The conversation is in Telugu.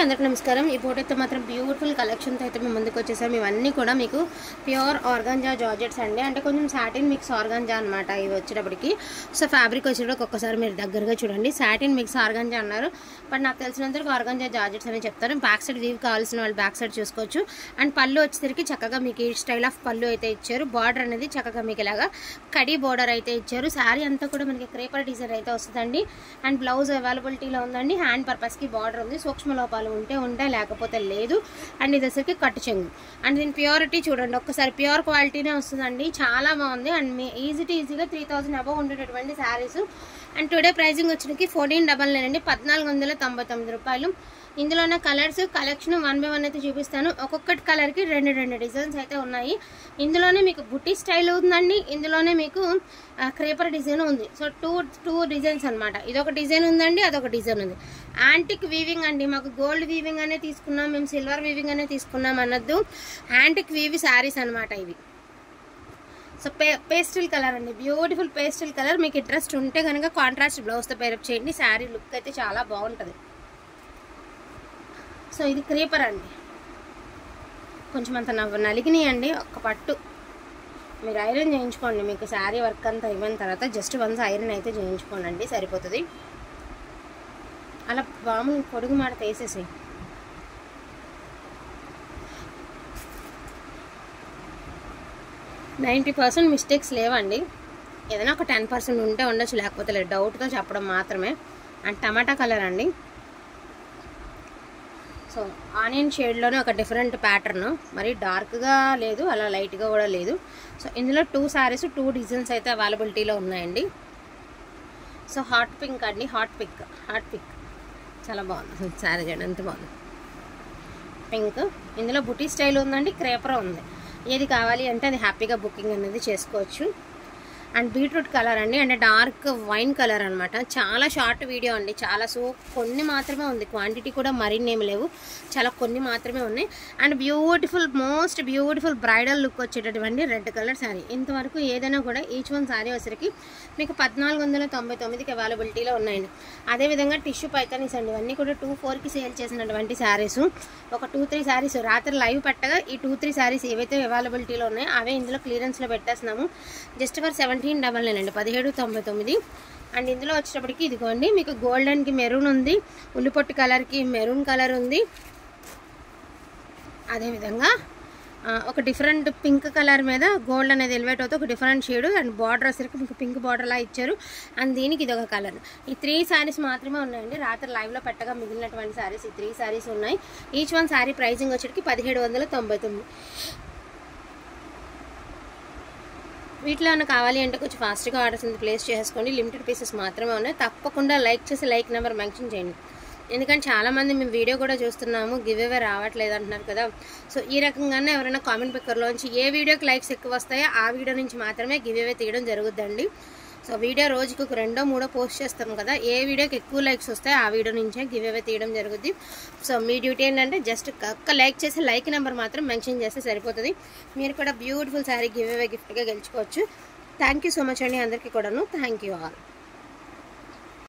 అందరికీ నమస్కారం। ఈ ఫోటో అయితే మాత్రం బ్యూటిఫుల్ కలెక్షన్ తో అయితే మేము ముందుకు వచ్చేసాం। ఇవన్నీ కూడా మీకు ప్యూర్ ఆర్గాంజా జార్జెట్స్ అండి, అంటే కొంచెం సాటిన్ మిక్స్ ఆర్గాంజా అన్నమాట। ఇవి వచ్చేటప్పటికి సో ఫ్యాబ్రిక్ వచ్చేటప్పుడు ఒక్కసారి మీరు దగ్గరగా చూడండి, సాటిన్ మిక్స్ ఆర్గాంజా అన్నారు, బట్ నాకు తెలిసినంతవరకు ఆర్గాంజా జార్జెట్స్ అని చెప్తారు। బ్యాక్ సైడ్ వీవ్ కావాల్సిన వాళ్ళు బ్యాక్ సైడ్ చూసుకోవచ్చు। అండ్ పళ్ళు వచ్చేసరికి చక్కగా మీకు ఈ స్టైల్ ఆఫ్ పళ్ళు అయితే ఇచ్చారు। బార్డర్ అనేది చక్కగా మీకు ఇలాగా కడి బార్డర్ అయితే ఇచ్చారు। శారీ అంతా కూడా మనకి క్రేపర్ డిజైన్ అయితే వస్తుందండి। అండ్ బ్లౌజ్ అవైలబిలిటీలో ఉందండి। హ్యాండ్ పర్పస్ కి బార్డర్ ఉంది, సూక్ష్మ లోపాలు ఉంటే లేకపోతే లేదు। అండ్ ఇది వచ్చరికి కట్టు చెంగు, అండ్ దీని ప్యూరిటీ చూడండి ఒక్కసారి, ప్యూర్ క్వాలిటీనే వస్తుందండి, చాలా బాగుంది। అండ్ మీ ఈజీగా 3000 అబౌవ్ ఉండేటటువంటి శారీస్। అండ్ టుడే ప్రైజింగ్ వచ్చరికి 1499 అండి, 1499 రూపాయలు। ఇందులోనే కలర్స్ కలెక్షన్ 1 by 1 అయితే చూపిస్తాను। ఒక్కొక్కటి కలర్కి రెండు డిజైన్స్ అయితే ఉన్నాయి। ఇందులోనే మీకు బుట్టి స్టైల్ ఉందండి, ఇందులోనే మీకు క్రేపర్ డిజైన్ ఉంది। సో టూ డిజైన్స్ అనమాట, ఇదొక డిజైన్ ఉందండి, అదొక డిజైన్ ఉంది। యాంటిక్ వీవింగ్ అండి, మాకు గోల్డ్ వీవింగ్ అనే తీసుకున్నాం, మేము సిల్వర్ వీవింగ్ అనే తీసుకున్నాం అన్నద్దు, యాంటిక్ వీవి శారీస్ అనమాట ఇవి। సో పేస్టల్ కలర్ అండి, బ్యూటిఫుల్ పేస్టల్ కలర్। మీకు ఇంట్రెస్ట్ ఉంటే కనుక కాంట్రాస్ట్ బ్లౌజ్తో పేరప్ చేయండి, శారీ లుక్ అయితే చాలా బాగుంటుంది। సో ఇది క్రీపర్ అండి, కొంచెం అంత నలిగినాయండి, ఒక్క పట్టు మీరు ఐరన్ చేయించుకోండి, మీకు శారీ వర్క్ అంతా అయిపోయిన తర్వాత జస్ట్ వన్స్ ఐరన్ అయితే చేయించుకోండి సరిపోతుంది। అలా మామూలు పొడుగు మాట తీసేసి 90% మిస్టేక్స్ లేవండి, ఏదైనా ఒక 10% ఉంటే ఉండొచ్చు, లేకపోతే లేదు, డౌట్తో చెప్పడం మాత్రమే। అండ్ టమాటా కలర్ అండి, సో ఆనియన్ షేడ్లోనే ఒక డిఫరెంట్ ప్యాటర్న్, మరి డార్క్గా లేదు అలా లైట్గా కూడా లేదు। సో ఇందులో 2 శారీస్ 2 డిజైన్స్ అయితే అవైలబిలిటీలో ఉన్నాయండి। సో హాట్ పింక్ అండి, హాట్ పింక్ చాలా బాగుంది శారీ, చూడండి ఎంత బాగుంది పింక్। ఇందులో బుటీ స్టైల్ ఉందండి, క్రేపర్ ఉంది, ఏది కావాలి అంటే అది హ్యాపీగా బుకింగ్ అనేది చేసుకోవచ్చు। అండ్ బీట్రూట్ కలర్ అండి, అంటే డార్క్ వైన్ కలర్ అనమాట। చాలా షార్ట్ వీడియో అండి, చాలా కొన్ని మాత్రమే ఉంది, క్వాంటిటీ కూడా మరిన్ని ఏమి లేవు, చాలా కొన్ని మాత్రమే ఉన్నాయి। And beautiful most beautiful bridal look వచ్చేటటువంటి రెడ్ కలర్ శారీ। ఇంతవరకు ఏదైనా కూడా ఈచ్ వన్ శారీ వచ్చరికి మీకు 1499కి అవైలబిలిటీలో ఉన్నాయండి। అదేవిధంగా టిష్యూ పైతానీస్ అండి, ఇవన్నీ కూడా 24కి సేల్ చేసినటువంటి శారీస్, ఒక 2-3 శారీస్ రాత్రి లైవ్ పెట్టగా ఈ 2-3 శారీస్ ఏవైతే అవైలబిలిటీలో ఉన్నాయో అవే ఇందులో క్లియరెన్స్లో పెట్టేస్తున్నాము, జస్ట్ ఫర్ 1799 అండి, 1799। అండ్ ఇందులో వచ్చేటప్పటికి ఇదిగోండి మీకు గోల్డెన్కి మెరూన్ ఉంది, ఉల్లిపొట్టు కలర్కి మెరూన్ కలర్ ఉంది, అదేవిధంగా ఒక డిఫరెంట్ పింక్ కలర్ మీద గోల్డ్ అనేది ఎలివేట్ అవుతుంది, ఒక డిఫరెంట్ షేడ్। అండ్ బార్డర్ వచ్చరికి మీకు పింక్ బార్డర్లా ఇచ్చారు, అండ్ దీనికి ఇది ఒక కలర్। ఈ 3 శారీస్ మాత్రమే ఉన్నాయండి, రాత్రి లైవ్లో పెట్టగా మిగిలినటువంటి శారీస్ ఈ 3 శారీస్ ఉన్నాయి। ఈచ్ వన్ శారీ ప్రైజింగ్ వచ్చరికి 1799। వీటిలో ఏమైనా కావాలి అంటే కొంచెం ఫాస్ట్గా ఆర్డర్స్ ప్లేస్ చేసుకోండి, లిమిటెడ్ పీసెస్ మాత్రమే ఉన్నాయి। తప్పకుండా లైక్ చేసి లైక్ నెంబర్ మెన్షన్ చేయండి, ఎందుకంటే చాలామంది మేము వీడియో కూడా చూస్తున్నాము గివ్ అవే రావట్లేదు అంటున్నారు కదా। సో ఈ రకంగానే ఎవరైనా కామెంట్ పిక్కర్లోంచి ఏ వీడియోకి లైక్స్ ఎక్కువ వస్తాయో ఆ వీడియో నుంచి మాత్రమే గివ్ అవే తీయడం జరుగుద్దండి। సో వీడియో రోజుకి 2-3 పోస్ట్ చేస్తాం కదా, ఏ వీడియోకి ఎక్కువ లైక్స్ వస్తాయో ఆ వీడియో నుంచే గివ్ అవే తీయడం జరుగుద్ది। సో మీ డ్యూటీ ఏంటంటే జస్ట్ ఒక్క లైక్ చేసి లైక్ నెంబర్ మాత్రం మెన్షన్ చేస్తే సరిపోతుంది, మీరు కూడా బ్యూటిఫుల్ శారీ గివ్ అవే గిఫ్ట్గా గెలుచుకోవచ్చు। థ్యాంక్ యూ సో మచ్ అండి అందరికీ కూడాను, థ్యాంక్ యూ ఆల్।